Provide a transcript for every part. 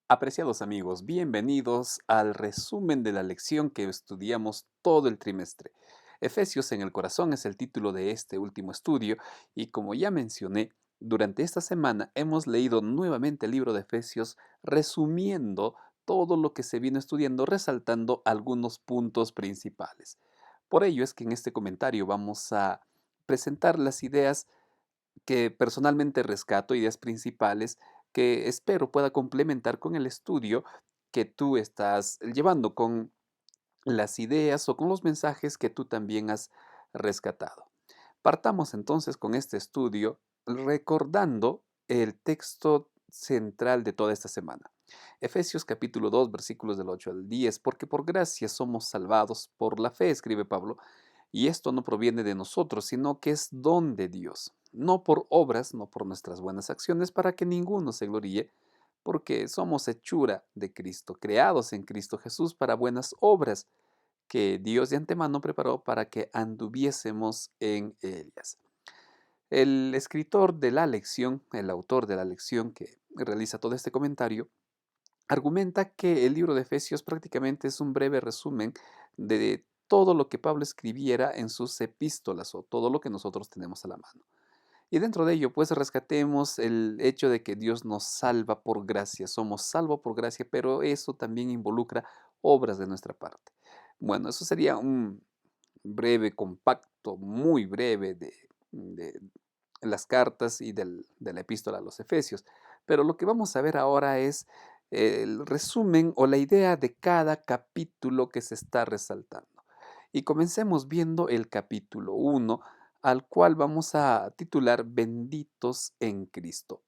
Apreciados amigos, bienvenidos al resumen de la lección que estudiamos todo el trimestre. Efesios en el corazón es el título de este último estudio y como ya mencioné, durante esta semana hemos leído nuevamente el libro de Efesios resumiendo todo lo que se vino estudiando, resaltando algunos puntos principales. Por ello es que en este comentario vamos a presentar las ideas que personalmente rescato, ideas principales que espero pueda complementar con el estudio que tú estás llevando, con las ideas o con los mensajes que tú también has rescatado. Partamos entonces con este estudio recordando el texto central de toda esta semana. Efesios capítulo 2 versículos del 8 al 10, porque por gracia somos salvados por la fe, escribe Pablo, y esto no proviene de nosotros, sino que es don de Dios, no por obras, no por nuestras buenas acciones, para que ninguno se gloríe, porque somos hechura de Cristo, creados en Cristo Jesús para buenas obras, que Dios de antemano preparó para que anduviésemos en ellas. El escritor de la lección, el autor de la lección que realiza todo este comentario, argumenta que el libro de Efesios prácticamente es un breve resumen de todo lo que Pablo escribiera en sus epístolas o todo lo que nosotros tenemos a la mano. Y dentro de ello, pues rescatemos el hecho de que Dios nos salva por gracia. Somos salvos por gracia, pero eso también involucra obras de nuestra parte. Bueno, eso sería un breve, compacto, muy breve de las cartas y de la epístola a los Efesios. Pero lo que vamos a ver ahora es el resumen o la idea de cada capítulo que se está resaltando. Y comencemos viendo el capítulo 1, al cual vamos a titular Benditos en Cristo.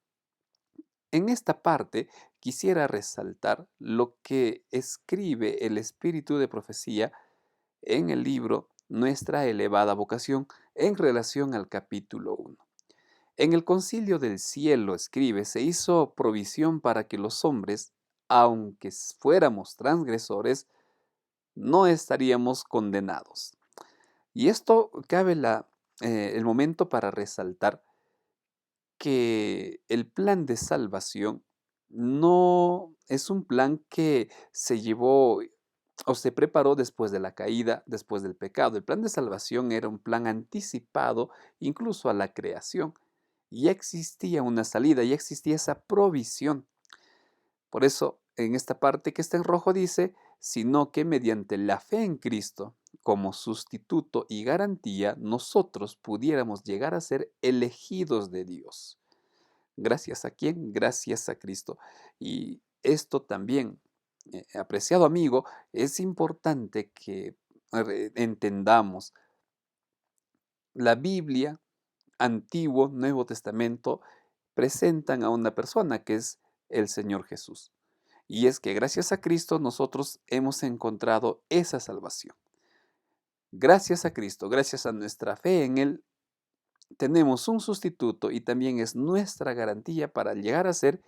En esta parte quisiera resaltar lo que escribe el espíritu de profecía en el libro Nuestra elevada vocación en relación al capítulo 1. En el concilio del cielo, escribe, se hizo provisión para que los hombres, aunque fuéramos transgresores, no estaríamos condenados. Y esto cabe el momento para resaltar que el plan de salvación no es un plan que se llevó o se preparó después de la caída, después del pecado. El plan de salvación era un plan anticipado incluso a la creación. Ya existía una salida, ya existía esa provisión. Por eso, en esta parte que está en rojo dice, sino que mediante la fe en Cristo, como sustituto y garantía, nosotros pudiéramos llegar a ser elegidos de Dios. ¿Gracias a quién? Gracias a Cristo. Y esto también, apreciado amigo, es importante que entendamos. La Biblia, Antiguo, Nuevo Testamento, presentan a una persona que es el Señor Jesús. Y es que gracias a Cristo nosotros hemos encontrado esa salvación. Gracias a Cristo, gracias a nuestra fe en Él, tenemos un sustituto y también es nuestra garantía para llegar a ser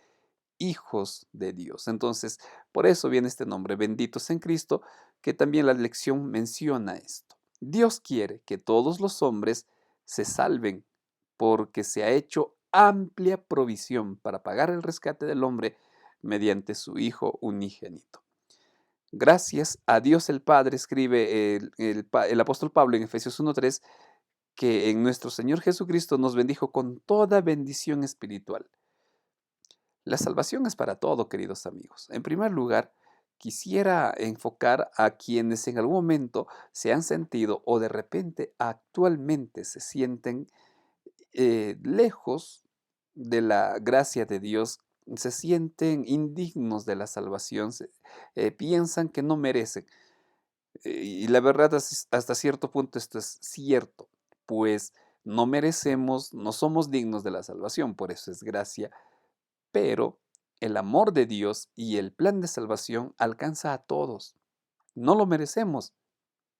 hijos de Dios. Entonces, por eso viene este nombre, benditos en Cristo, que también la lección menciona esto. Dios quiere que todos los hombres se salven porque se ha hecho amplia provisión para pagar el rescate del hombre mediante su Hijo unigénito. Gracias a Dios el Padre, escribe el apóstol Pablo en Efesios 1:3, que en nuestro Señor Jesucristo nos bendijo con toda bendición espiritual. La salvación es para todo, queridos amigos. En primer lugar, quisiera enfocar a quienes en algún momento se han sentido o de repente actualmente se sienten lejos de la gracia de Dios, se sienten indignos de la salvación, piensan que no merecen. Y la verdad, hasta cierto punto esto es cierto, pues no merecemos, no somos dignos de la salvación, por eso es gracia, pero el amor de Dios y el plan de salvación alcanza a todos. No lo merecemos,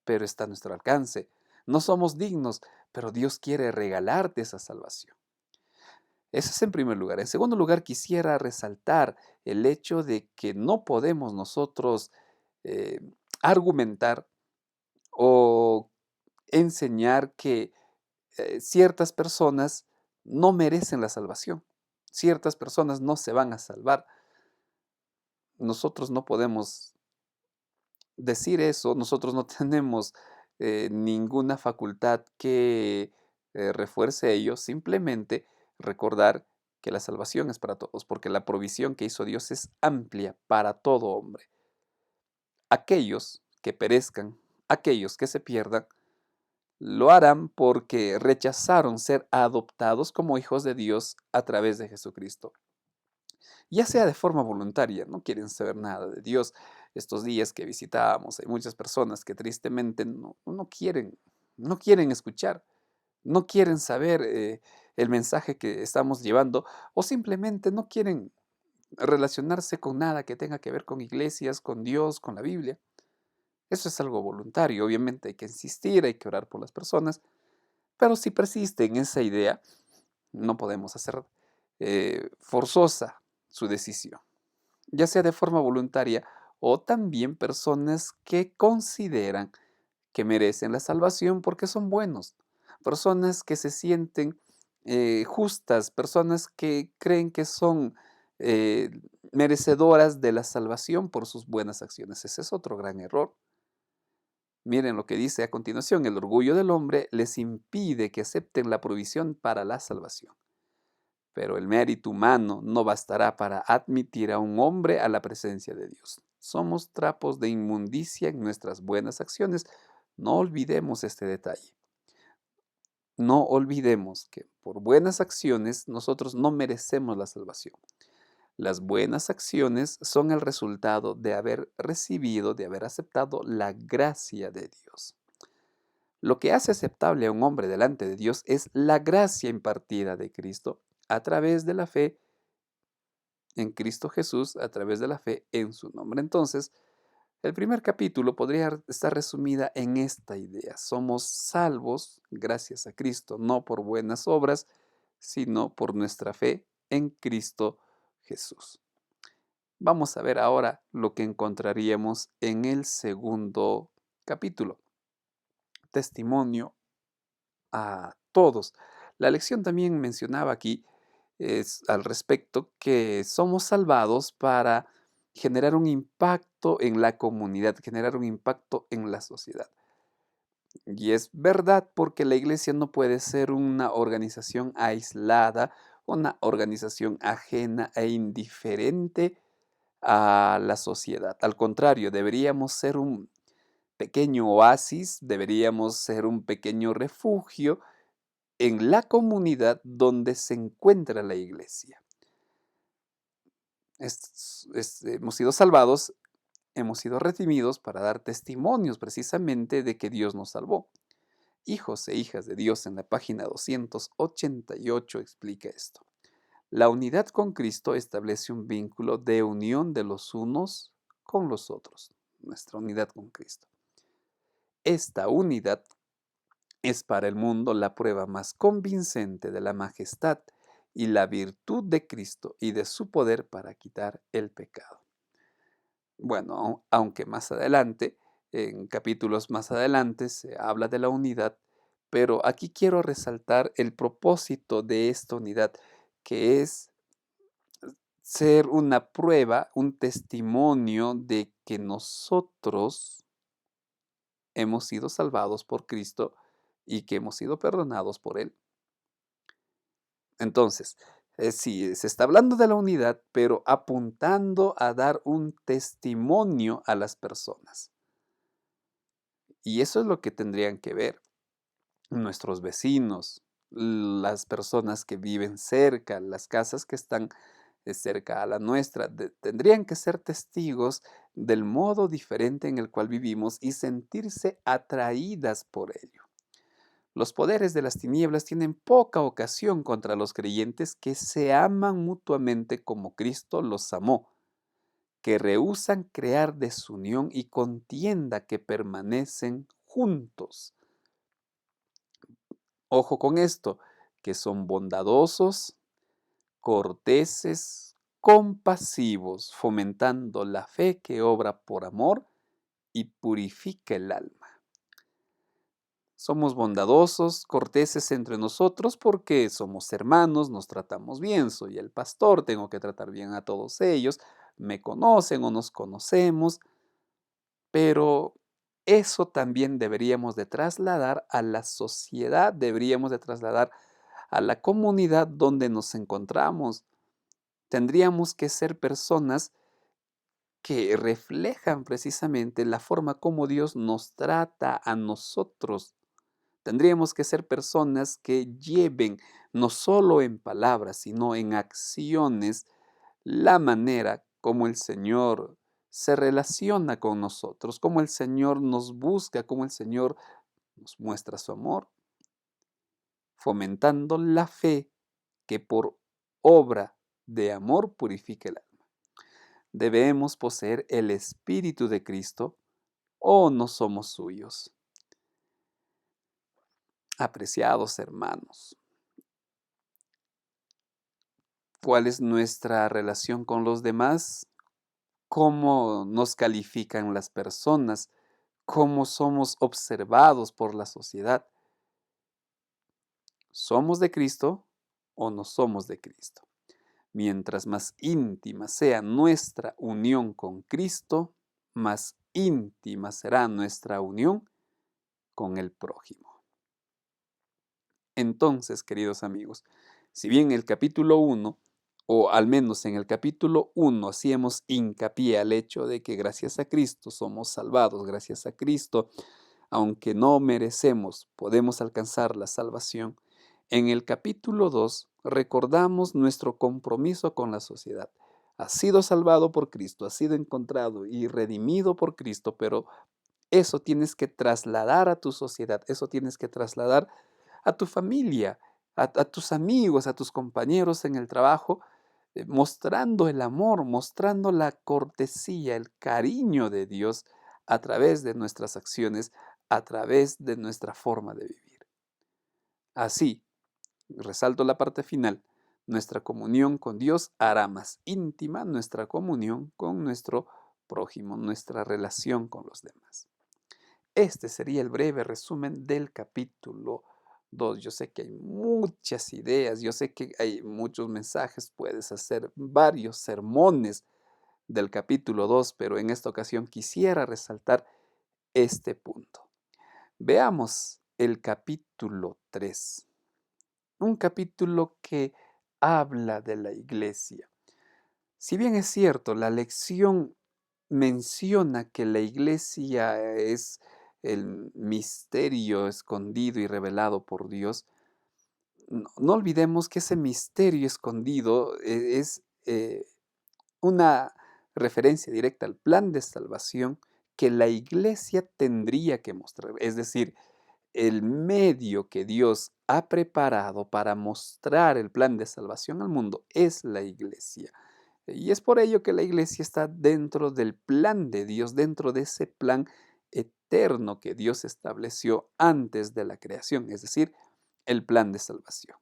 pero está a nuestro alcance. No somos dignos, pero Dios quiere regalarte esa salvación. Eso es en primer lugar. En segundo lugar, quisiera resaltar el hecho de que no podemos nosotros eh, argumentar o enseñar que ciertas personas no merecen la salvación. Ciertas personas no se van a salvar. nosotros no podemos decir eso, nosotros no tenemos ninguna facultad que refuerce ello, simplemente recordar que la salvación es para todos, porque la provisión que hizo Dios es amplia para todo hombre. Aquellos que perezcan, aquellos que se pierdan, lo harán porque rechazaron ser adoptados como hijos de Dios a través de Jesucristo. Ya sea de forma voluntaria, no quieren saber nada de Dios. Estos días que visitábamos, hay muchas personas que tristemente no quieren escuchar, no quieren saber el mensaje que estamos llevando, o simplemente no quieren relacionarse con nada que tenga que ver con iglesias, con Dios, con la Biblia. Eso es algo voluntario, obviamente hay que insistir, hay que orar por las personas, pero si persiste en esa idea, no podemos hacer forzosa su decisión, ya sea de forma voluntaria o también personas que consideran que merecen la salvación porque son buenos, personas que se sienten justas, personas que creen que son eh, merecedoras de la salvación por sus buenas acciones. Ese es otro gran error. Miren lo que dice a continuación: el orgullo del hombre les impide que acepten la provisión para la salvación. Pero el mérito humano no bastará para admitir a un hombre a la presencia de Dios. Somos trapos de inmundicia en nuestras buenas acciones. No olvidemos este detalle. No olvidemos que por buenas acciones nosotros no merecemos la salvación. Las buenas acciones son el resultado de haber recibido, de haber aceptado la gracia de Dios. Lo que hace aceptable a un hombre delante de Dios es la gracia impartida de Cristo a través de la fe en Cristo Jesús, a través de la fe en su nombre. Entonces, el primer capítulo podría estar resumida en esta idea: somos salvos gracias a Cristo, no por buenas obras, sino por nuestra fe en Cristo Jesús. Vamos a ver ahora lo que encontraríamos en el segundo capítulo: testimonio a todos. La lección también mencionaba aquí al respecto que somos salvados para generar un impacto en la comunidad, generar un impacto en la sociedad. Y es verdad, porque la iglesia no puede ser una organización aislada, una organización ajena e indiferente a la sociedad. Al contrario, deberíamos ser un pequeño oasis, deberíamos ser un pequeño refugio en la comunidad donde se encuentra la iglesia. Hemos sido salvados, hemos sido redimidos para dar testimonios precisamente de que Dios nos salvó. Hijos e hijas de Dios, en la página 288 explica esto. La unidad con Cristo establece un vínculo de unión de los unos con los otros. Nuestra unidad con Cristo. Esta unidad es para el mundo la prueba más convincente de la majestad y la virtud de Cristo y de su poder para quitar el pecado. Bueno, aunque más adelante, en capítulos más adelante, se habla de la unidad, pero aquí quiero resaltar el propósito de esta unidad, que es ser una prueba, un testimonio de que nosotros hemos sido salvados por Cristo y que hemos sido perdonados por Él. Entonces, sí, se está hablando de la unidad, pero apuntando a dar un testimonio a las personas. Y eso es lo que tendrían que ver nuestros vecinos, las personas que viven cerca, las casas que están cerca a la nuestra. Tendrían que ser testigos del modo diferente en el cual vivimos y sentirse atraídas por ello. Los poderes de las tinieblas tienen poca ocasión contra los creyentes que se aman mutuamente como Cristo los amó, que rehúsan crear desunión y contienda, que permanecen juntos. Ojo con esto, que son bondadosos, corteses, compasivos, fomentando la fe que obra por amor y purifica el alma. Somos bondadosos, corteses entre nosotros porque somos hermanos, nos tratamos bien. Soy el pastor, tengo que tratar bien a todos ellos. me conocen o nos conocemos, pero eso también deberíamos de trasladar a la sociedad, deberíamos de trasladar a la comunidad donde nos encontramos. Tendríamos que ser personas que reflejan precisamente la forma como Dios nos trata a nosotros. Tendríamos que ser personas que lleven, no solo en palabras, sino en acciones, la manera como el Señor se relaciona con nosotros, como el Señor nos busca, como el Señor nos muestra su amor, fomentando la fe que por obra de amor purifica el alma. Debemos poseer el Espíritu de Cristo o no somos suyos. Apreciados hermanos, ¿cuál es nuestra relación con los demás? ¿Cómo nos califican las personas? ¿Cómo somos observados por la sociedad? ¿Somos de Cristo o no somos de Cristo? Mientras más íntima sea nuestra unión con Cristo, más íntima será nuestra unión con el prójimo. Entonces, queridos amigos, si bien el capítulo 1, o al menos en el capítulo 1, hacíamos hincapié al hecho de que gracias a Cristo somos salvados, gracias a Cristo, aunque no merecemos, podemos alcanzar la salvación. En el capítulo 2 recordamos nuestro compromiso con la sociedad. Has sido salvado por Cristo, has sido encontrado y redimido por Cristo, pero eso tienes que trasladar a tu sociedad, eso tienes que trasladar a tu familia, a tus amigos, a tus compañeros en el trabajo, mostrando el amor, mostrando la cortesía, el cariño de Dios a través de nuestras acciones, a través de nuestra forma de vivir. Así, resalto la parte final, nuestra comunión con Dios hará más íntima nuestra comunión con nuestro prójimo, nuestra relación con los demás. Este sería el breve resumen del capítulo 2. Yo sé que hay muchas ideas, yo sé que hay muchos mensajes, puedes hacer varios sermones del capítulo 2, pero en esta ocasión quisiera resaltar este punto. Veamos el capítulo 3, un capítulo que habla de la iglesia. Si bien es cierto, la lección menciona que la iglesia es el misterio escondido y revelado por Dios, no olvidemos que ese misterio escondido es una referencia directa al plan de salvación que la iglesia tendría que mostrar. Es decir, el medio que Dios ha preparado para mostrar el plan de salvación al mundo es la iglesia. Y es por ello que la iglesia está dentro del plan de Dios, dentro de ese plan eterno que Dios estableció antes de la creación, es decir, el plan de salvación.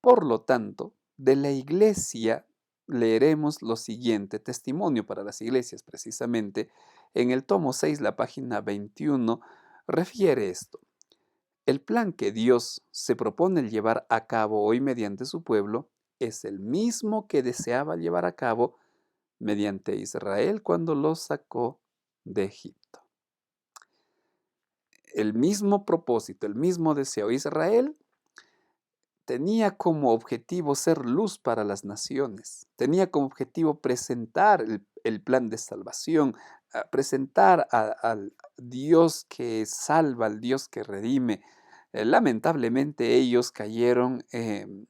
Por lo tanto, de la iglesia leeremos lo siguiente, testimonio para las iglesias precisamente, en el tomo 6, la página 21, refiere esto. El plan que Dios se propone llevar a cabo hoy mediante su pueblo es el mismo que deseaba llevar a cabo mediante Israel cuando lo sacó de Egipto. El mismo propósito, el mismo deseo. Israel tenía como objetivo ser luz para las naciones, tenía como objetivo presentar el plan de salvación, presentar al Dios que salva, al Dios que redime. Lamentablemente ellos cayeron en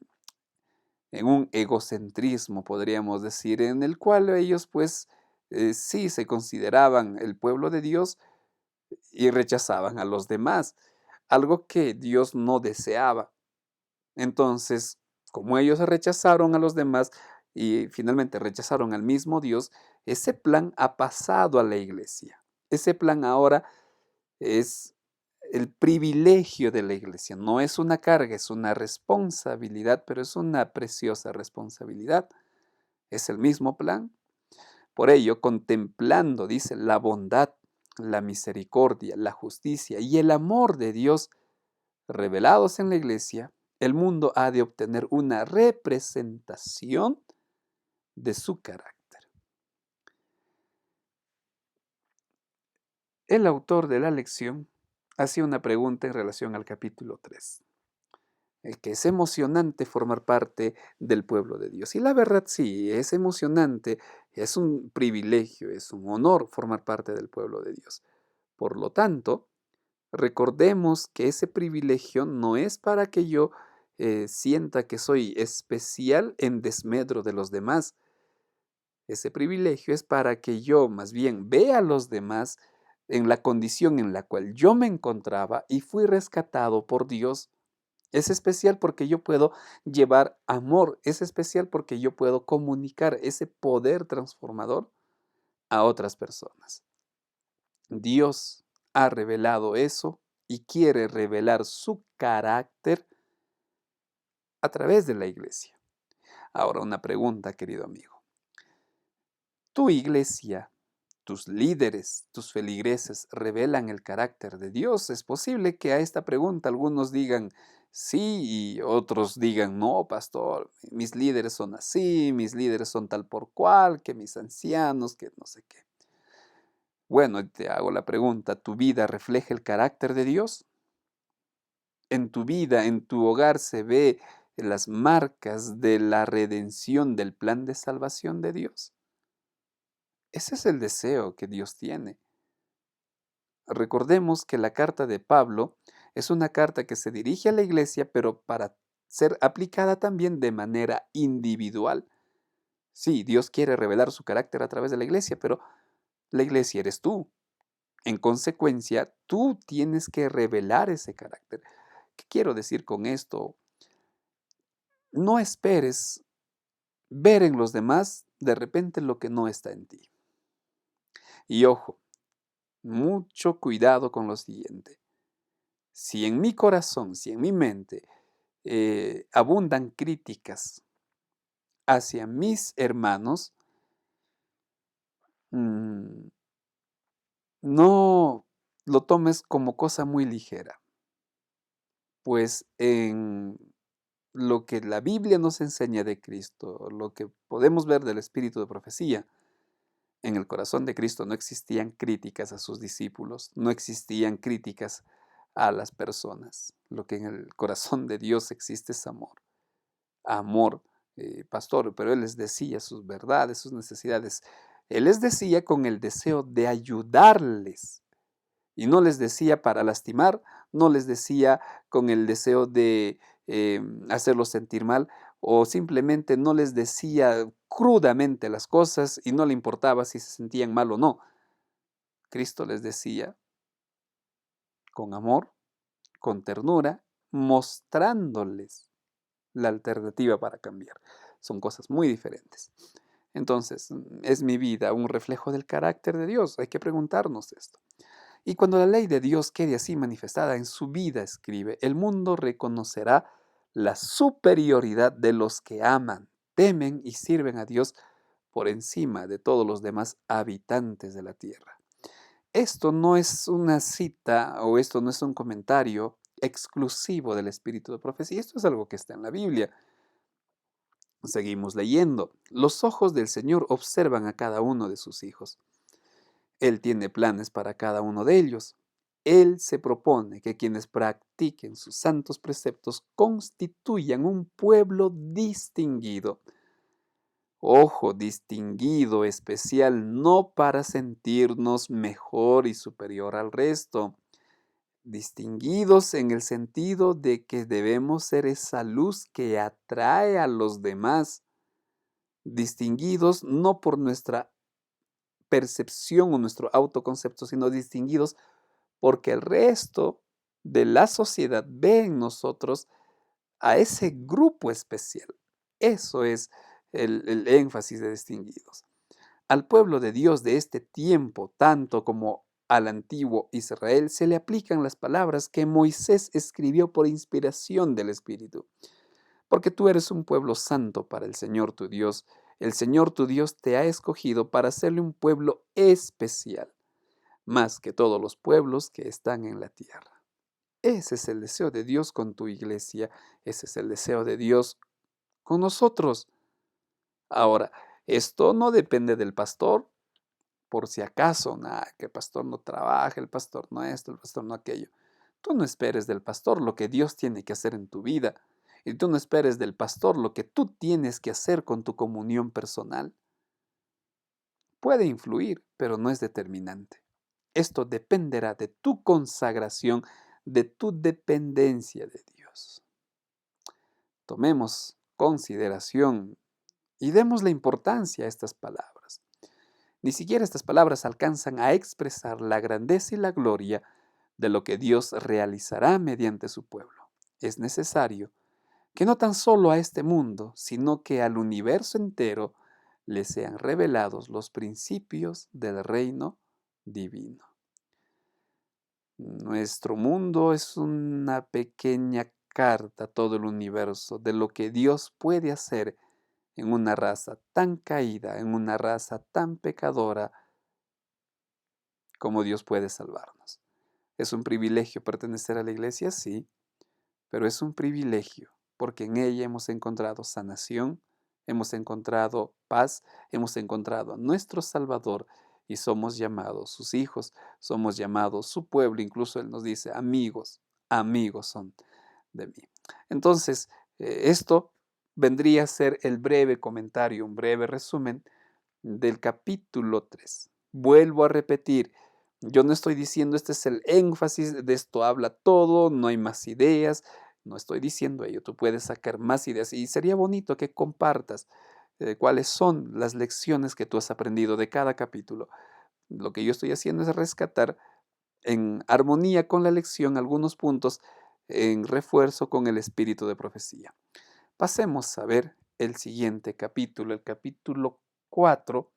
un egocentrismo, podríamos decir, en el cual ellos pues sí se consideraban el pueblo de Dios y rechazaban a los demás, algo que Dios no deseaba. Entonces, como ellos rechazaron a los demás y finalmente rechazaron al mismo Dios, ese plan ha pasado a la iglesia. Ese plan ahora es el privilegio de la iglesia. No es una carga, es una responsabilidad, pero es una preciosa responsabilidad. Es el mismo plan. Por ello, contemplando, dice, la bondad, la misericordia, la justicia y el amor de Dios revelados en la iglesia, el mundo ha de obtener una representación de su carácter. El autor de la lección hacía una pregunta en relación al capítulo 3, que es emocionante formar parte del pueblo de Dios. Y la verdad sí, es emocionante, es un privilegio, es un honor formar parte del pueblo de Dios. Por lo tanto, recordemos que ese privilegio no es para que yo sienta que soy especial en desmedro de los demás. Ese privilegio es para que yo más bien vea a los demás en la condición en la cual yo me encontraba y fui rescatado por Dios. Es especial porque yo puedo llevar amor, es especial porque yo puedo comunicar ese poder transformador a otras personas. Dios ha revelado eso y quiere revelar su carácter a través de la iglesia. Ahora una pregunta, querido amigo. ¿Tu iglesia, tus líderes, tus feligreses revelan el carácter de Dios? Es posible que a esta pregunta algunos digan sí y otros digan no, pastor, mis líderes son así, mis líderes son tal por cual, que mis ancianos, que no sé qué. Bueno, te hago la pregunta, ¿tu vida refleja el carácter de Dios? ¿En tu vida, en tu hogar se ve las marcas de la redención del plan de salvación de Dios? Ese es el deseo que Dios tiene. Recordemos que la carta de Pablo es una carta que se dirige a la iglesia, pero para ser aplicada también de manera individual. Sí, Dios quiere revelar su carácter a través de la iglesia, pero la iglesia eres tú. En consecuencia, tú tienes que revelar ese carácter. ¿Qué quiero decir con esto? No esperes ver en los demás de repente lo que no está en ti. Y ojo, mucho cuidado con lo siguiente. Si en mi corazón, si en mi mente abundan críticas hacia mis hermanos, mm, no lo tomes como cosa muy ligera, pues en lo que la Biblia nos enseña de Cristo, lo que podemos ver del espíritu de profecía, en el corazón de Cristo no existían críticas a sus discípulos, no existían críticas a las personas. Lo que en el corazón de Dios existe es amor. Amor, pastor, pero Él les decía sus verdades, sus necesidades. Él les decía con el deseo de ayudarles y no les decía para lastimar, no les decía con el deseo de hacerlos sentir mal o simplemente no les decía crudamente las cosas y no le importaba si se sentían mal o no. Cristo les decía con amor, con ternura, mostrándoles la alternativa para cambiar. Son cosas muy diferentes. Entonces, ¿es mi vida un reflejo del carácter de Dios? Hay que preguntarnos esto. Y cuando la ley de Dios quede así manifestada en su vida, escribe, el mundo reconocerá la superioridad de los que aman, temen y sirven a Dios por encima de todos los demás habitantes de la tierra. Esto no es una cita o esto no es un comentario exclusivo del espíritu de profecía, esto es algo que está en la Biblia. Seguimos leyendo. Los ojos del Señor observan a cada uno de sus hijos. Él tiene planes para cada uno de ellos. Él se propone que quienes practiquen sus santos preceptos constituyan un pueblo distinguido. Ojo, distinguido, especial, no para sentirnos mejor y superior al resto. Distinguidos en el sentido de que debemos ser esa luz que atrae a los demás. Distinguidos no por nuestra percepción o nuestro autoconcepto, sino distinguidos porque el resto de la sociedad ve en nosotros a ese grupo especial. Eso es el énfasis de distinguidos. Al pueblo de Dios de este tiempo, tanto como al antiguo Israel, se le aplican las palabras que Moisés escribió por inspiración del Espíritu. Porque tú eres un pueblo santo para el Señor tu Dios. El Señor tu Dios te ha escogido para hacerle un pueblo especial, más que todos los pueblos que están en la tierra. Ese es el deseo de Dios con tu iglesia, ese es el deseo de Dios con nosotros. Ahora, esto no depende del pastor, por si acaso, nada, que el pastor no trabaje, el pastor no esto, el pastor no aquello. Tú no esperes del pastor lo que Dios tiene que hacer en tu vida. Y tú no esperes del pastor lo que tú tienes que hacer con tu comunión personal. Puede influir, pero no es determinante. Esto dependerá de tu consagración, de tu dependencia de Dios. Tomemos consideración y demos la importancia a estas palabras. Ni siquiera estas palabras alcanzan a expresar la grandeza y la gloria de lo que Dios realizará mediante su pueblo. Es necesario que no tan solo a este mundo, sino que al universo entero le sean revelados los principios del reino divino. Nuestro mundo es una pequeña carta a todo el universo de lo que Dios puede hacer en una raza tan caída, en una raza tan pecadora, como Dios puede salvarnos. ¿Es un privilegio pertenecer a la iglesia? Sí, pero es un privilegio porque en ella hemos encontrado sanación, hemos encontrado paz, hemos encontrado a nuestro Salvador y somos llamados sus hijos, somos llamados su pueblo. Incluso Él nos dice, amigos, amigos son de mí. Entonces, esto vendría a ser el breve comentario, un breve resumen del capítulo 3. Vuelvo a repetir, yo no estoy diciendo este es el énfasis, de esto habla todo, no hay más ideas, no estoy diciendo ello, tú puedes sacar más ideas y sería bonito que compartas cuáles son las lecciones que tú has aprendido de cada capítulo. Lo que yo estoy haciendo es rescatar en armonía con la lección algunos puntos en refuerzo con el espíritu de profecía. Pasemos a ver el siguiente capítulo, el capítulo 4,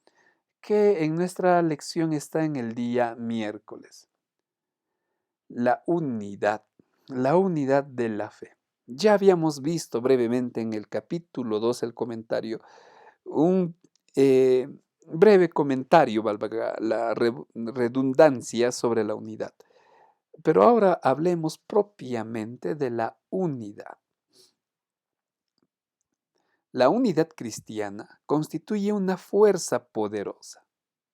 que en nuestra lección está en el día miércoles. La unidad de la fe. Ya habíamos visto brevemente en el capítulo 2 el comentario, un breve comentario, valga la redundancia, sobre la unidad. Pero ahora hablemos propiamente de la unidad. La unidad cristiana constituye una fuerza poderosa.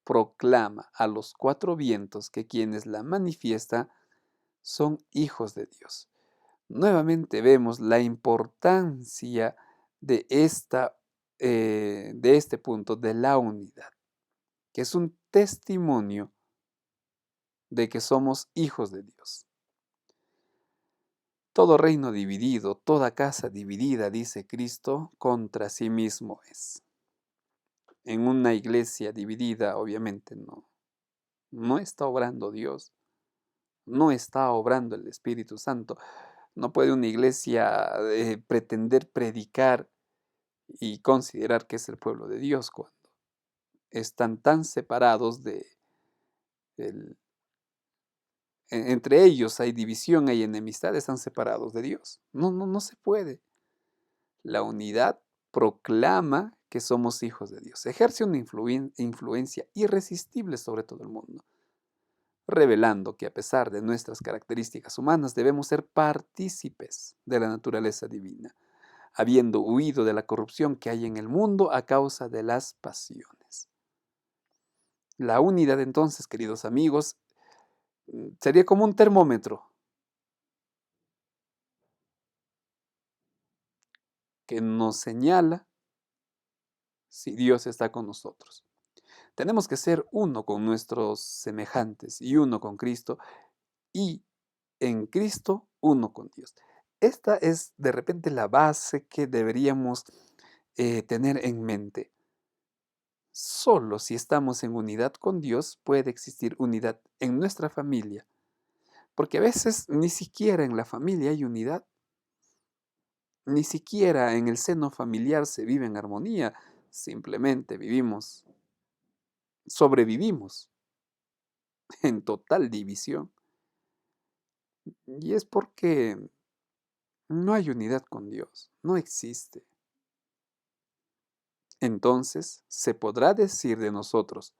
Proclama a los cuatro vientos que quienes la manifiestan son hijos de Dios. Nuevamente vemos la importancia de este punto de la unidad, que es un testimonio de que somos hijos de Dios. Todo reino dividido, toda casa dividida, dice Cristo, contra sí mismo es. En una iglesia dividida, obviamente no está obrando Dios, no está obrando el Espíritu Santo. No puede una iglesia pretender predicar y considerar que es el pueblo de Dios cuando están tan separados entre ellos hay división, hay enemistad, están separados de Dios. No se puede. La unidad proclama que somos hijos de Dios. Ejerce una influencia irresistible sobre todo el mundo, revelando que a pesar de nuestras características humanas debemos ser partícipes de la naturaleza divina, habiendo huido de la corrupción que hay en el mundo a causa de las pasiones. La unidad entonces, queridos amigos, sería como un termómetro que nos señala si Dios está con nosotros. Tenemos que ser uno con nuestros semejantes y uno con Cristo y en Cristo uno con Dios. Esta es de repente la base que deberíamos tener en mente. Solo si estamos en unidad con Dios puede existir unidad en nuestra familia, porque a veces ni siquiera en la familia hay unidad, ni siquiera en el seno familiar se vive en armonía, simplemente sobrevivimos en total división. Y es porque no hay unidad con Dios, no existe. Entonces se podrá decir de nosotros,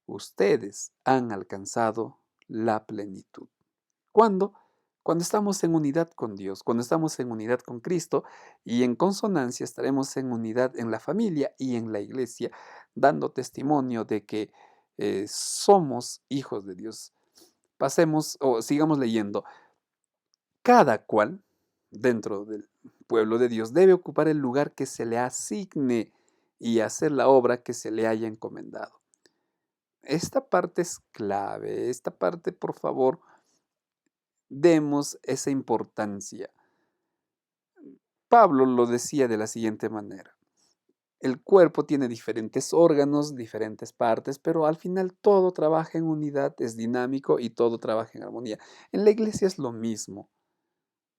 ustedes han alcanzado la plenitud. ¿Cuándo? Cuando estamos en unidad con Dios, cuando estamos en unidad con Cristo y en consonancia estaremos en unidad en la familia y en la iglesia, dando testimonio de que somos hijos de Dios. Pasemos o sigamos leyendo. Cada cual dentro del pueblo de Dios debe ocupar el lugar que se le asigne y hacer la obra que se le haya encomendado. Esta parte es clave, esta parte, por favor, demos esa importancia. Pablo lo decía de la siguiente manera: el cuerpo tiene diferentes órganos, diferentes partes, pero al final todo trabaja en unidad, es dinámico y todo trabaja en armonía. En la iglesia es lo mismo.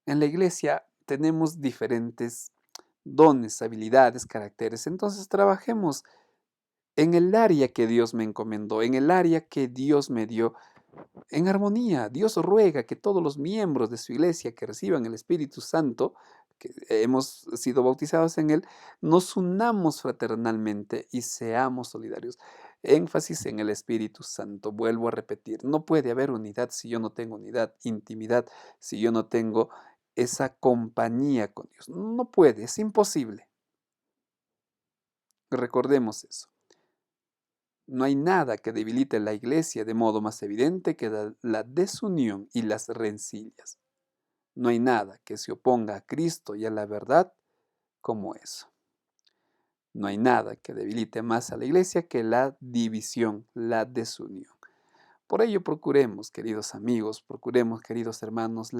En la iglesia tenemos diferentes dones, habilidades, caracteres. Entonces trabajemos en el área que Dios me encomendó, en el área que Dios me dio, en armonía. Dios ruega que todos los miembros de su iglesia que reciban el Espíritu Santo, que hemos sido bautizados en Él, nos unamos fraternalmente y seamos solidarios. Énfasis en el Espíritu Santo. Vuelvo a repetir, no puede haber unidad si yo no tengo unidad, intimidad, si yo no tengo esa compañía con Dios. No puede, es imposible. Recordemos eso. No hay nada que debilite la iglesia de modo más evidente que la desunión y las rencillas. No hay nada que se oponga a Cristo y a la verdad como eso. No hay nada que debilite más a la iglesia que la división, la desunión. Por ello procuremos, queridos amigos, procuremos, queridos hermanos,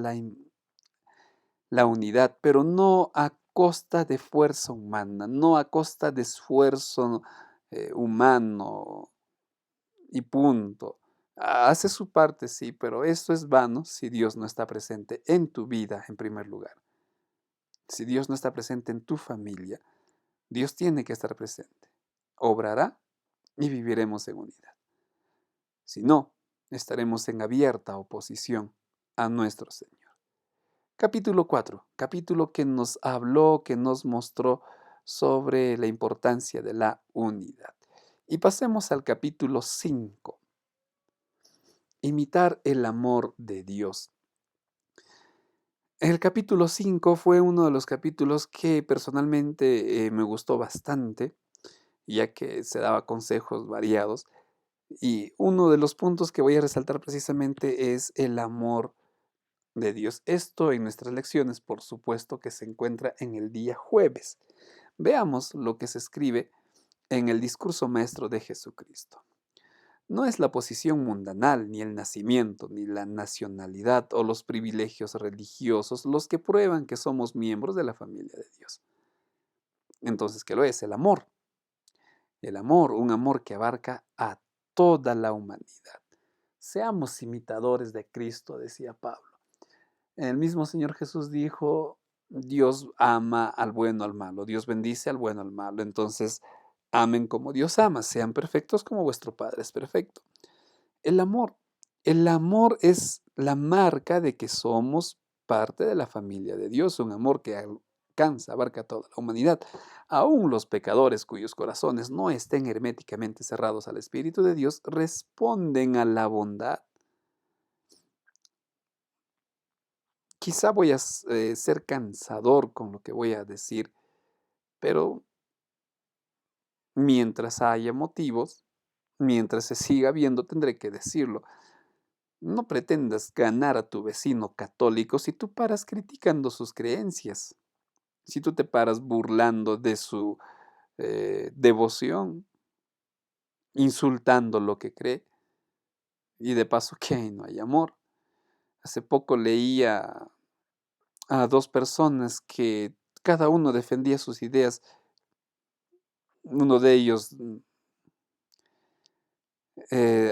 la unidad, pero no a costa de fuerza humana, no a costa de esfuerzo humano y punto. Hace su parte, sí, pero esto es vano si Dios no está presente en tu vida en primer lugar. Si Dios no está presente en tu familia, Dios tiene que estar presente. Obrará y viviremos en unidad. Si no, estaremos en abierta oposición a nuestro Señor. Capítulo 4, capítulo que nos habló, que nos mostró sobre la importancia de la unidad. Y pasemos al capítulo 5. Imitar el amor de Dios. El capítulo 5 fue uno de los capítulos que personalmente me gustó bastante, ya que se daba consejos variados. Y uno de los puntos que voy a resaltar precisamente es el amor de Dios. Esto en nuestras lecciones, por supuesto, que se encuentra en el día jueves. Veamos lo que se escribe en el discurso maestro de Jesucristo. No es la posición mundanal, ni el nacimiento, ni la nacionalidad o los privilegios religiosos los que prueban que somos miembros de la familia de Dios. Entonces, ¿qué lo es? El amor. El amor, un amor que abarca a toda la humanidad. Seamos imitadores de Cristo, decía Pablo. El mismo Señor Jesús dijo: Dios ama al bueno al malo, Dios bendice al bueno al malo. Entonces, amen como Dios ama, sean perfectos como vuestro Padre es perfecto. El amor. El amor es la marca de que somos parte de la familia de Dios, un amor que alcanza, abarca a toda la humanidad. Aún los pecadores cuyos corazones no estén herméticamente cerrados al Espíritu de Dios responden a la bondad. Quizá voy a ser cansador con lo que voy a decir, pero mientras haya motivos, mientras se siga viendo, tendré que decirlo. No pretendas ganar a tu vecino católico si tú paras criticando sus creencias, si tú te paras burlando de su devoción, insultando lo que cree, y de paso que ahí no hay amor. Hace poco leía a dos personas que cada uno defendía sus ideas. Uno de ellos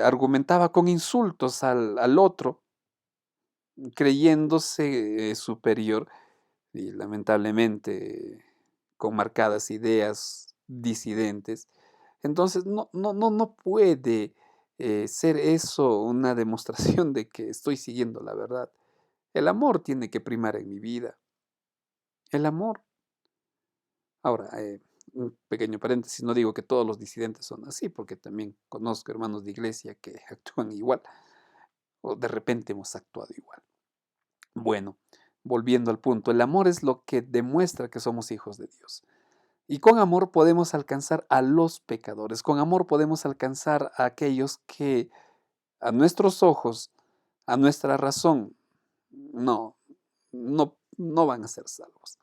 argumentaba con insultos al otro, creyéndose superior y lamentablemente con marcadas ideas disidentes. Entonces no puede ser eso una demostración de que estoy siguiendo la verdad. El amor tiene que primar en mi vida. El amor. Ahora, un pequeño paréntesis, no digo que todos los disidentes son así, porque también conozco hermanos de iglesia que actúan igual, o de repente hemos actuado igual. Bueno, volviendo al punto, el amor es lo que demuestra que somos hijos de Dios. Y con amor podemos alcanzar a los pecadores, con amor podemos alcanzar a aquellos que a nuestros ojos, a nuestra razón, no van a ser salvos.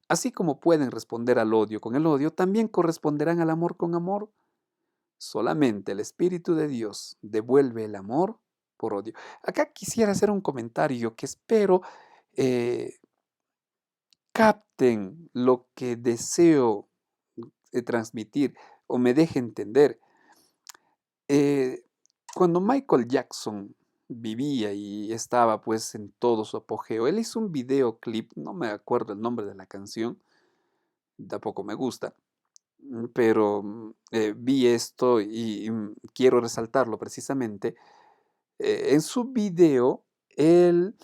Así como pueden responder al odio con el odio, también corresponderán al amor con amor. Solamente el Espíritu de Dios devuelve el amor por odio. Acá quisiera hacer un comentario que espero eh, capten lo que deseo transmitir o me deje entender. Eh, Cuando Michael Jackson vivía y estaba pues en todo su apogeo, él hizo un videoclip, no me acuerdo el nombre de la canción, tampoco me gusta, pero vi esto y quiero resaltarlo precisamente. En su video, él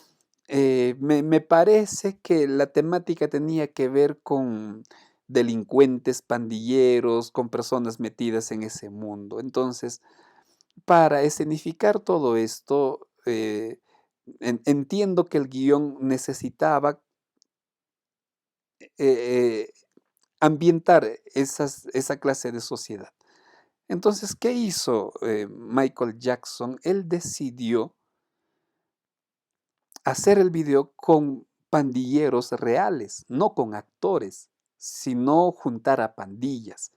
me parece que la temática tenía que ver con delincuentes, pandilleros, con personas metidas en ese mundo. Entonces, para escenificar todo esto, entiendo que el guión necesitaba eh, ambientar esa clase de sociedad. Entonces, ¿qué hizo Michael Jackson? Él decidió hacer el video con pandilleros reales, no con actores, sino juntar a pandillas.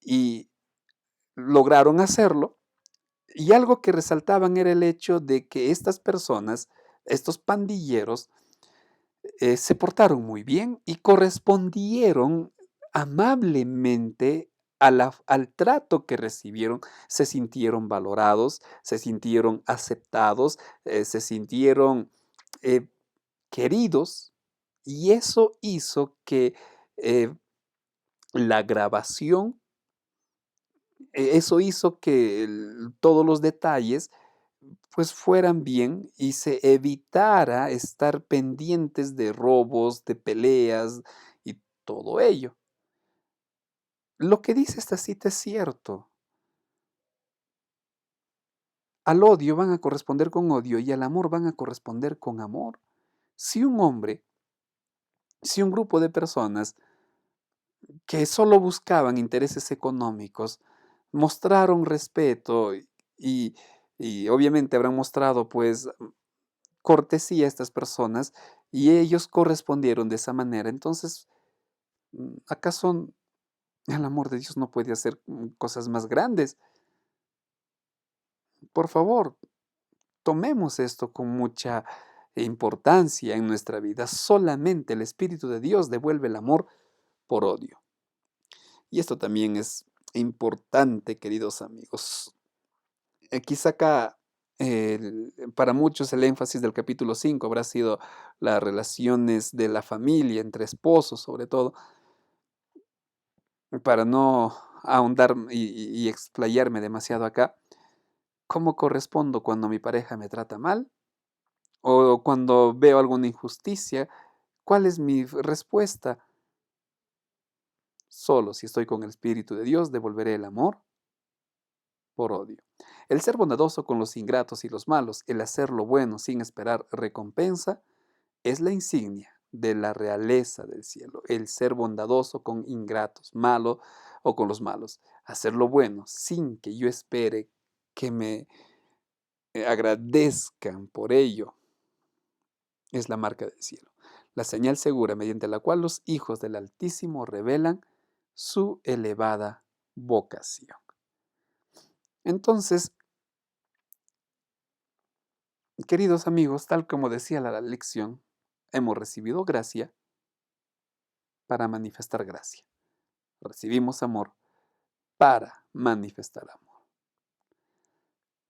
Y lograron hacerlo. Y algo que resaltaban era el hecho de que estas personas, estos pandilleros, se portaron muy bien y correspondieron amablemente al trato que recibieron, se sintieron valorados, se sintieron aceptados, se sintieron eh, queridos, y eso hizo que eh, la grabación, eso hizo que todos los detalles pues fueran bien y se evitara estar pendientes de robos, de peleas y todo ello. Lo que dice esta cita es cierto. Al odio van a corresponder con odio y al amor van a corresponder con amor. Si un hombre, si un grupo de personas que solo buscaban intereses económicos mostraron respeto y, y obviamente habrán mostrado pues cortesía a estas personas y ellos correspondieron de esa manera. Entonces, ¿acaso el amor de Dios no puede hacer cosas más grandes? Por favor, tomemos esto con mucha importancia en nuestra vida. Solamente el Espíritu de Dios devuelve el amor por odio. Y esto también es importante, queridos amigos. Quizá acá para muchos el énfasis del capítulo 5 habrá sido las relaciones de la familia, entre esposos sobre todo, para no ahondar y explayarme demasiado acá. ¿Cómo correspondo cuando mi pareja me trata mal? O cuando veo alguna injusticia, ¿cuál es mi respuesta? Solo si estoy con el Espíritu de Dios, devolveré el amor por odio. El ser bondadoso con los ingratos y los malos, el hacer lo bueno sin esperar recompensa, es la insignia de la realeza del cielo. El ser bondadoso con ingratos, malo o con los malos. Hacer lo bueno sin que yo espere que me agradezcan por ello, es la marca del cielo. La señal segura mediante la cual los hijos del Altísimo revelan su elevada vocación. Entonces, queridos amigos, tal como decía la lección, hemos recibido gracia para manifestar gracia. Recibimos amor para manifestar amor.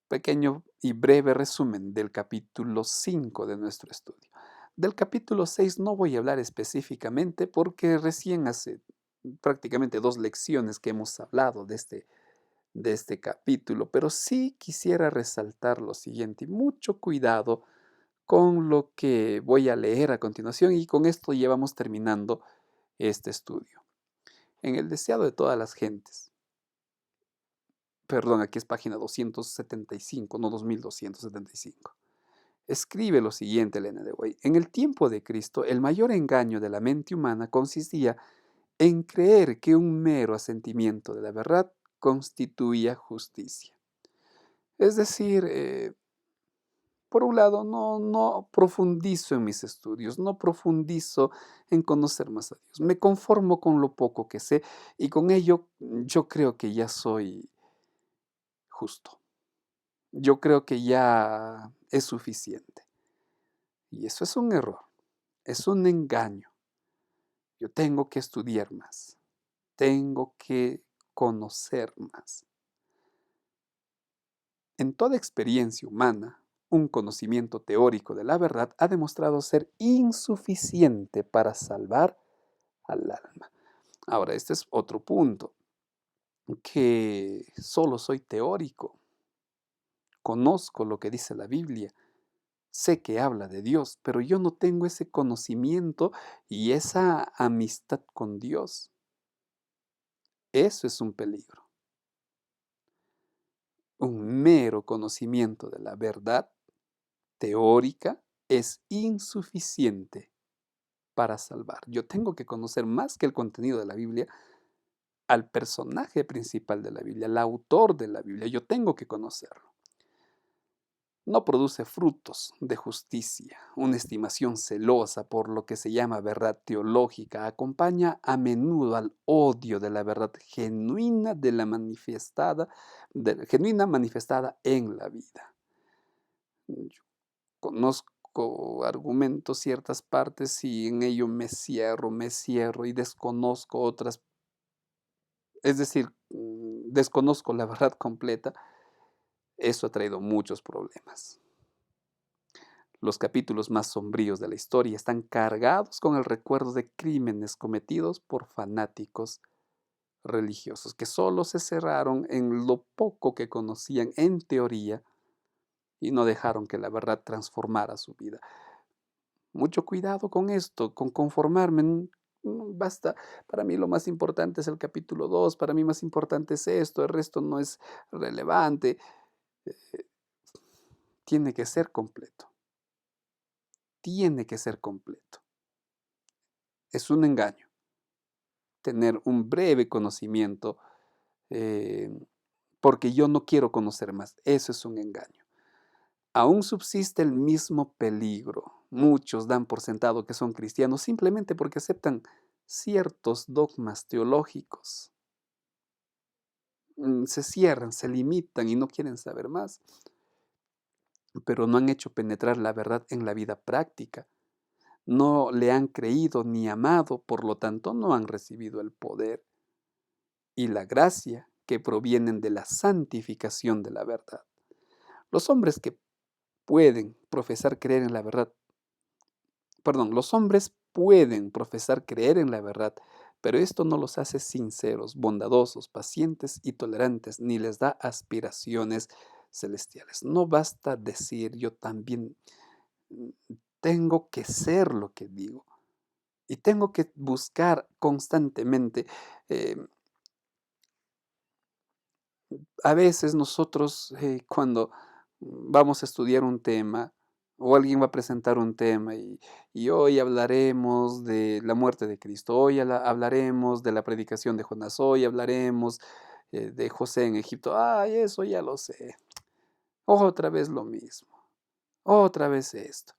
Pequeño y breve resumen del capítulo 5 de nuestro estudio. Del capítulo 6 no voy a hablar específicamente porque recién hace prácticamente 2 lecciones que hemos hablado de este capítulo, pero sí quisiera resaltar lo siguiente, y mucho cuidado con lo que voy a leer a continuación, y con esto ya vamos terminando este estudio. En el deseado de todas las gentes, perdón, aquí es página 275, no 2275. Escribe lo siguiente Elena de White. En el tiempo de Cristo, el mayor engaño de la mente humana consistía en creer que un mero asentimiento de la verdad constituía justicia. Es decir, por un lado, no profundizo en mis estudios, no profundizo en conocer más a Dios. Me conformo con lo poco que sé y con ello yo creo que ya soy justo. Yo creo que ya es suficiente. Y eso es un error, es un engaño. Yo tengo que estudiar más, tengo que conocer más. En toda experiencia humana, un conocimiento teórico de la verdad ha demostrado ser insuficiente para salvar al alma. Ahora, este es otro punto, que solo soy teórico, conozco lo que dice la Biblia, sé que habla de Dios, pero yo no tengo ese conocimiento y esa amistad con Dios. Eso es un peligro. Un mero conocimiento de la verdad teórica es insuficiente para salvar. Yo tengo que conocer más que el contenido de la Biblia al personaje principal de la Biblia, al autor de la Biblia. Yo tengo que conocerlo. No produce frutos de justicia. Una estimación celosa por lo que se llama verdad teológica acompaña a menudo al odio de la verdad genuina genuina manifestada en la vida. Yo conozco argumentos, ciertas partes y en ello me cierro y desconozco otras, es decir, desconozco la verdad completa. Eso ha traído muchos problemas. Los capítulos más sombríos de la historia están cargados con el recuerdo de crímenes cometidos por fanáticos religiosos que solo se cerraron en lo poco que conocían en teoría y no dejaron que la verdad transformara su vida. Mucho cuidado con esto, con conformarme. Basta, para mí lo más importante es el capítulo 2, para mí más importante es esto, el resto no es relevante. Eh, Tiene que ser completo, tiene que ser completo. Es un engaño tener un breve conocimiento eh, porque yo no quiero conocer más. Eso es un engaño. Aún subsiste el mismo peligro. Muchos dan por sentado que son cristianos simplemente porque aceptan ciertos dogmas teológicos. Se cierran, se limitan y no quieren saber más, pero no han hecho penetrar la verdad en la vida práctica. No le han creído ni amado, por lo tanto no han recibido el poder y la gracia que provienen de la santificación de la verdad. Los hombres que pueden profesar creer en la verdad, los hombres pueden profesar creer en la verdad, pero esto no los hace sinceros, bondadosos, pacientes y tolerantes, ni les da aspiraciones celestiales. No basta decir yo también mm, tengo que ser lo que digo y tengo que buscar constantemente. eh, a veces nosotros cuando vamos a estudiar un tema o alguien va a presentar un tema y hoy hablaremos de la muerte de Cristo, hoy hablaremos de la predicación de Jonás, hoy hablaremos de José en Egipto, ay, eso ya lo sé, otra vez lo mismo, otra vez esto.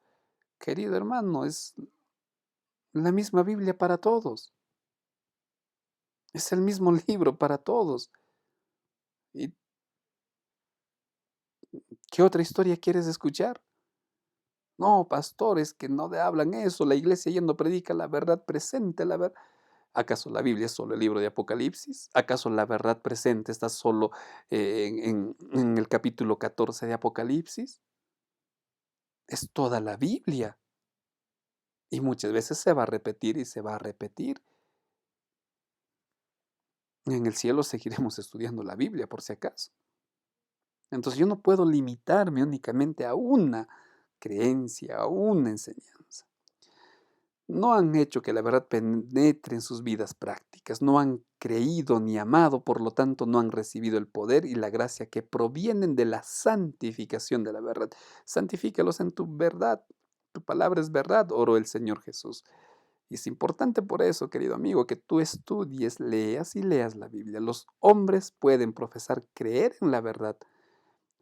Querido hermano, es la misma Biblia para todos, es el mismo libro para todos. ¿Y qué otra historia quieres escuchar? No, pastores que no hablan eso, la iglesia ya no predica la verdad presente, la verdad. ¿Acaso la Biblia es solo el libro de Apocalipsis? ¿Acaso la verdad presente está solo en el capítulo 14 de Apocalipsis? Es toda la Biblia. Y muchas veces se va a repetir y se va a repetir. En el cielo seguiremos estudiando la Biblia, por si acaso. Entonces yo no puedo limitarme únicamente a una creencia, a una enseñanza. No han hecho que la verdad penetre en sus vidas prácticas, no han creído ni amado, por lo tanto no han recibido el poder y la gracia que provienen de la santificación de la verdad. Santifícalos en tu verdad, tu palabra es verdad, oró el Señor Jesús. Y es importante por eso, querido amigo, que tú estudies, leas y leas la Biblia. Los hombres pueden profesar creer en la verdad,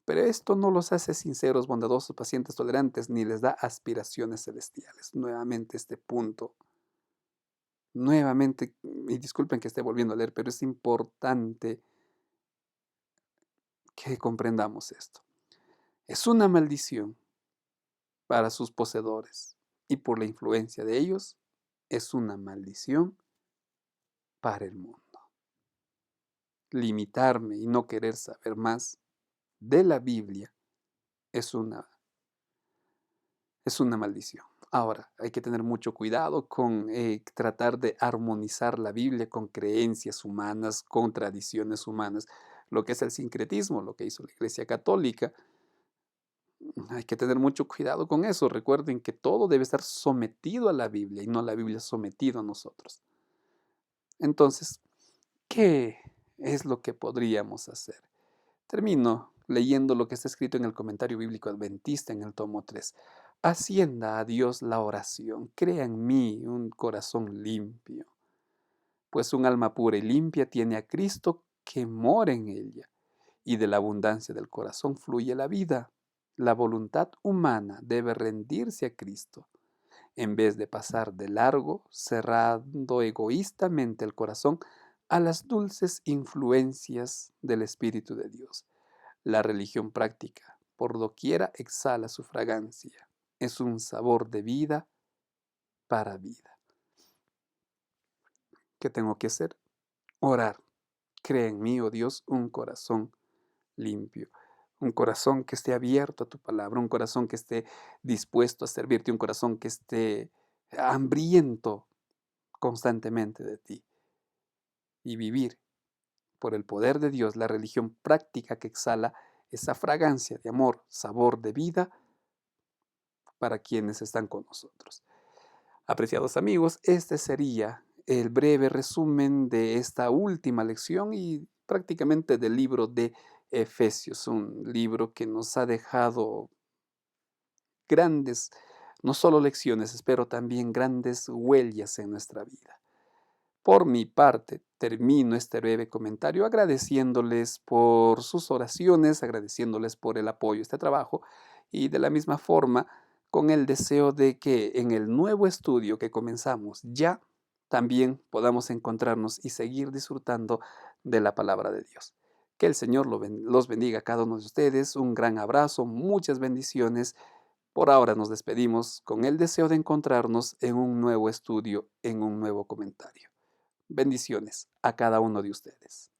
pero esto no los hace sinceros, bondadosos, pacientes, tolerantes, ni les da aspiraciones celestiales. Nuevamente este punto. Nuevamente, y disculpen que esté volviendo a leer, pero es importante que comprendamos esto. Es una maldición para sus poseedores y por la influencia de ellos es una maldición para el mundo. Limitarme y no querer saber más de la Biblia es una maldición. Ahora, hay que tener mucho cuidado con tratar de armonizar la Biblia con creencias humanas, con tradiciones humanas, lo que es el sincretismo, lo que hizo la Iglesia Católica. Hay que tener mucho cuidado con eso. Recuerden que todo debe estar sometido a la Biblia y no la Biblia sometido a nosotros. Entonces, ¿qué es lo que podríamos hacer? Termino leyendo lo que está escrito en el comentario bíblico adventista en el tomo 3. Hacienda a Dios la oración, crea en mí un corazón limpio, pues un alma pura y limpia tiene a Cristo que mora en ella, y de la abundancia del corazón fluye la vida. La voluntad humana debe rendirse a Cristo, en vez de pasar de largo, cerrando egoístamente el corazón a las dulces influencias del Espíritu de Dios. La religión práctica, por doquiera exhala su fragancia. Es un sabor de vida para vida. ¿Qué tengo que hacer? Orar. Crea en mí, oh Dios, un corazón limpio. Un corazón que esté abierto a tu palabra, un corazón que esté dispuesto a servirte, un corazón que esté hambriento constantemente de ti. Y vivir por el poder de Dios, la religión práctica que exhala esa fragancia de amor, sabor de vida para quienes están con nosotros. Apreciados amigos, este sería el breve resumen de esta última lección y prácticamente del libro de Efesios, un libro que nos ha dejado grandes, no solo lecciones, espero también grandes huellas en nuestra vida. Por mi parte, termino este breve comentario agradeciéndoles por sus oraciones, agradeciéndoles por el apoyo a este trabajo y de la misma forma con el deseo de que en el nuevo estudio que comenzamos ya también podamos encontrarnos y seguir disfrutando de la palabra de Dios. Que el Señor los bendiga a cada uno de ustedes. Un gran abrazo, muchas bendiciones. Por ahora nos despedimos con el deseo de encontrarnos en un nuevo estudio, en un nuevo comentario. Bendiciones a cada uno de ustedes.